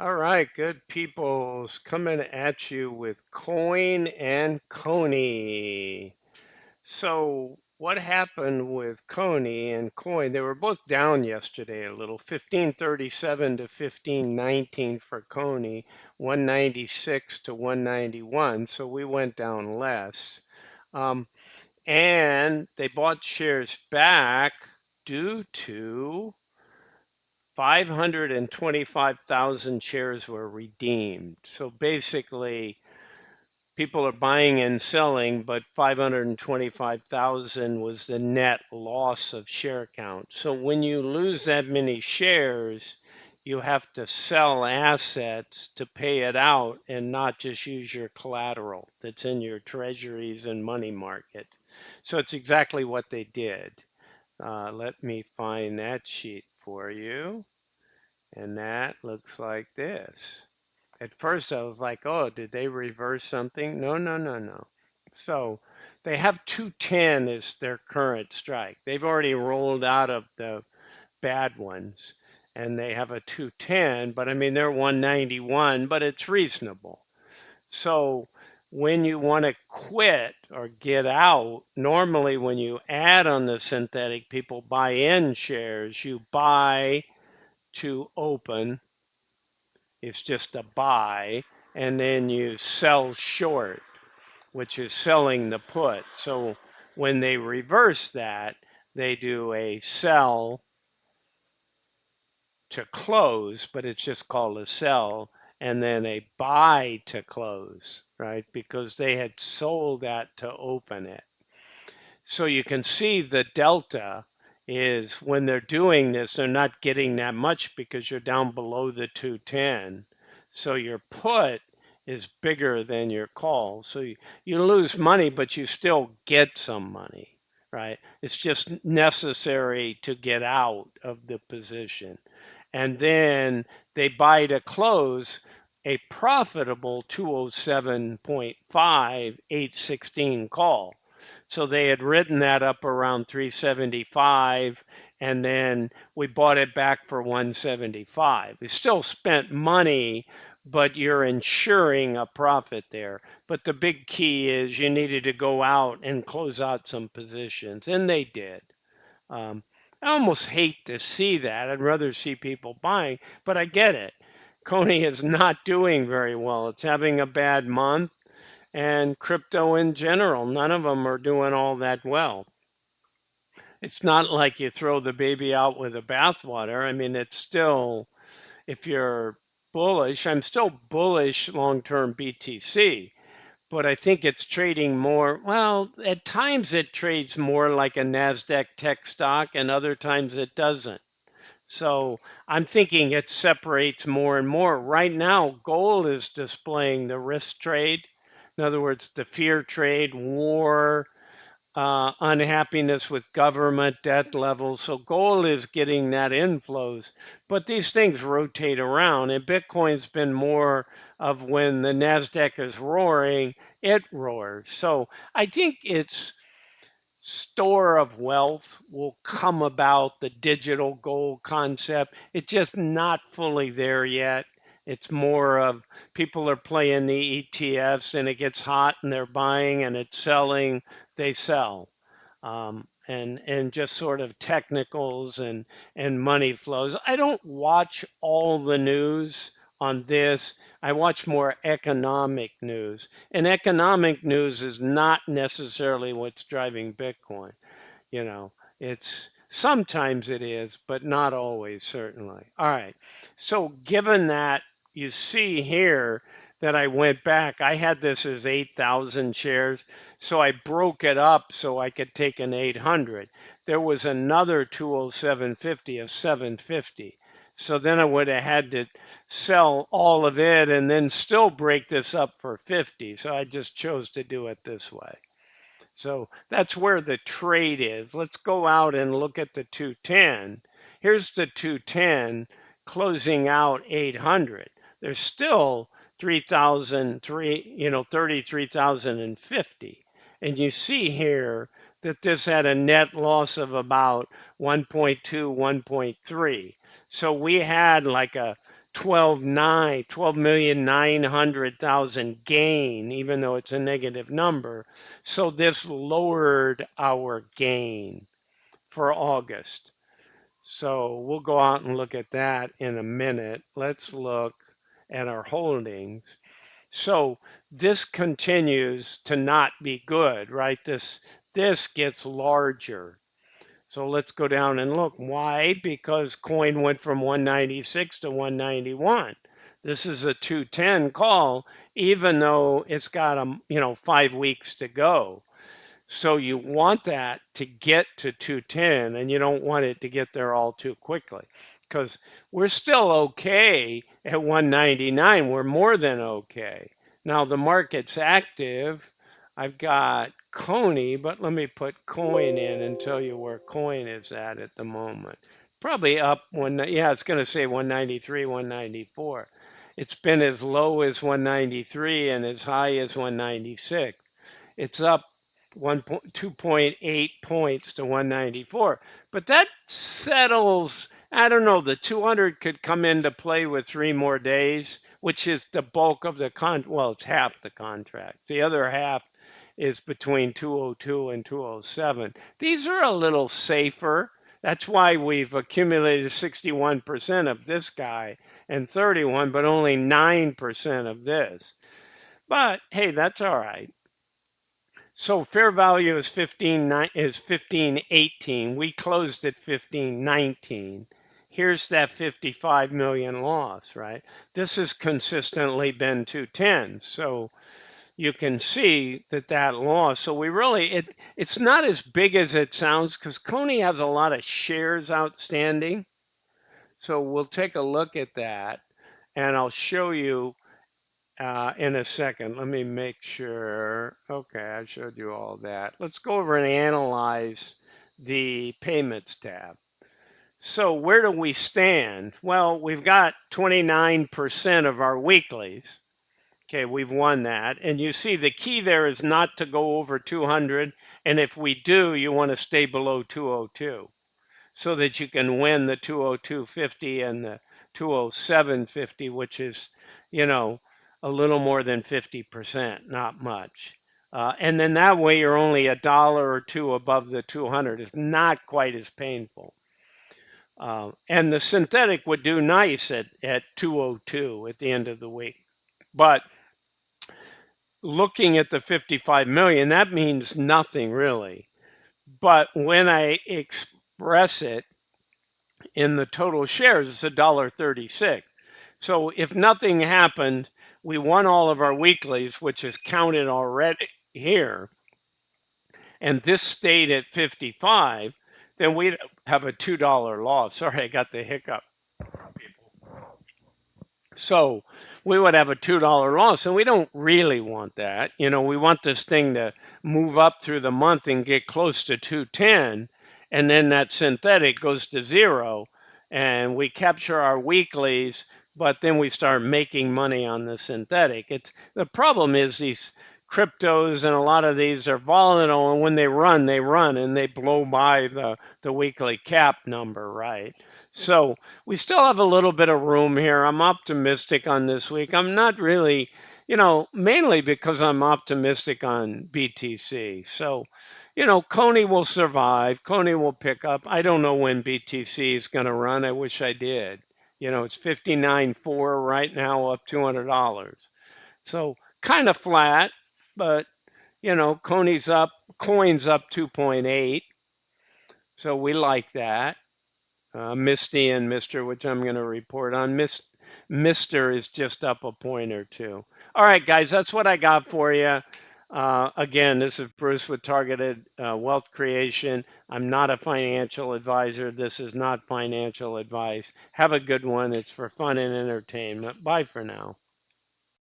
All right, good peoples coming at you with Coin and Coney. So, what happened with Coney and Coin? They were both down yesterday a little, 1537 to 1519 for Coney, 196 to 191. So we went down less. Um, and they bought shares back due to 525,000 shares were redeemed. So basically, people are buying and selling, but 525,000 was the net loss of share count. So when you lose that many shares, you have to sell assets to pay it out and not just use your collateral that's in your treasuries and money market. So it's exactly what they did. Let me find that sheet for you. And that looks like this. At first, I was like, oh, did they reverse something? No, no, no, no. So they have 210 as their current strike. They've already rolled out of the bad ones and they have a 210, but I mean, they're 191, but it's reasonable. So when you want to quit or get out, normally when you add on the synthetic, people buy in shares, you buy to open, it's just a buy, and then you sell short, which is selling the put. So when they reverse that, they do a sell to close, but it's just called a sell, and then a buy to close, right? Because they had sold that to open it. So you can see the delta is when they're doing this, they're not getting that much because you're down below the 210. So your put is bigger than your call. So you lose money, but you still get some money, right? It's just necessary to get out of the position. And then they buy to close a profitable 207.5 816 call. So they had written that up around 375 and then we bought it back for 175. They still spent money, but you're ensuring a profit there. But the big key is you needed to go out and close out some positions, and they did. Um, I almost hate to see that. I'd rather see people buying, but I get it. Coney is not doing very well. It's having a bad month, and crypto in general, none of them are doing all that well. It's not like you throw the baby out with the bathwater. I mean, it's still, if you're bullish, I'm still bullish long term BTC, but I think it's trading more. Well, at times it trades more like a NASDAQ tech stock, and other times it doesn't. So I'm thinking it separates more and more. Right now, gold is displaying the risk trade. In other words, the fear trade, war, unhappiness with government debt levels. So gold is getting that inflows, but these things rotate around, and Bitcoin's been more of when the Nasdaq is roaring, it roars. So I think its store of wealth will come about, the digital gold concept. It's just not fully there yet. It's more of people are playing the ETFs and it gets hot and they're buying and it's selling, they sell. And just sort of technicals and money flows. I don't watch all the news on this. I watch more economic news. And economic news is not necessarily what's driving Bitcoin. You know, it's sometimes it is, but not always, certainly. All right. So, given that you see here that I went back, I had this as 8,000 shares. So I broke it up so I could take an 800. There was another 207.50 of 750. So then I would have had to sell all of it and then still break this up for 50. So I just chose to do it this way. So that's where the trade is. Let's go out and look at the 210. Here's the 210 closing out 800. There's still 33,050. And you see here that this had a net loss of about 1.2, 1.3. So we had like a 12,900,000 gain, even though it's a negative number. So this lowered our gain for August. So we'll go out and look at that in a minute. Let's look at our holdings. So this continues to not be good, right? This gets larger. So let's go down and look. Why? Because coin went from 196 to 191. This is a 210 call, even though it's got 5 weeks to go. So you want that to get to 210, and you don't want it to get there all too quickly, because we're still okay at 199. We're more than okay. Now the market's active. I've got Coney, but let me put coin in and tell you where coin is at the moment. Probably up yeah, it's going to say 193, 194. It's been as low as 193 and as high as 196. It's up 2.8 points to 194. But that settles, I don't know, the 200 could come into play with 3 more days, which is the bulk of the well, it's half the contract. The other half is between 202 and 207. These are a little safer. That's why we've accumulated 61% of this guy and 31, but only 9% of this. But hey, that's all right. So fair value is 1518. We closed at 1519. Here's that 55 million loss, right? This has consistently been 210. So you can see that loss. So we really, it's not as big as it sounds, because Coney has a lot of shares outstanding. So we'll take a look at that, and I'll show you in a second. Let me make sure. Okay, I showed you all that. Let's go over and analyze the payments tab. So where do we stand? Well, we've got 29% of our weeklies. Okay, we've won that. And you see the key there is not to go over 200. And if we do, you want to stay below 202 so that you can win the 202.50 and the 207.50, which is, a little more than 50%, not much. And then that way you're only $1 or $2 above the 200. It's not quite as painful. And the synthetic would do nice at 202 at the end of the week. But looking at the 55 million, that means nothing really. But when I express it in the total shares, it's $1.36. So if nothing happened, we won all of our weeklies, which is counted already here, and this stayed at 55, then we'd have a $2 loss. Sorry, I got the hiccup. So we would have a $2 loss, and we don't really want that. We want this thing to move up through the month and get close to 210, and then that synthetic goes to 0, and we capture our weeklies, but then we start making money on the synthetic. The problem is these cryptos and a lot of these are volatile, and when they run, and they blow by the weekly cap number, right? So we still have a little bit of room here. I'm optimistic on this week. I'm not really, mainly because I'm optimistic on BTC. So, Coney will survive. Coney will pick up. I don't know when BTC is going to run. I wish I did. It's 59.4 right now, up $200. So kind of flat, but coin's up 2.8. So we like that. Misty and Mr., which I'm going to report on. Mr. is just up a point or two. All right, guys, that's what I got for you. Again, this is Bruce with Targeted Wealth Creation. I'm not a financial advisor. This is not financial advice. Have a good one. It's for fun and entertainment. Bye for now.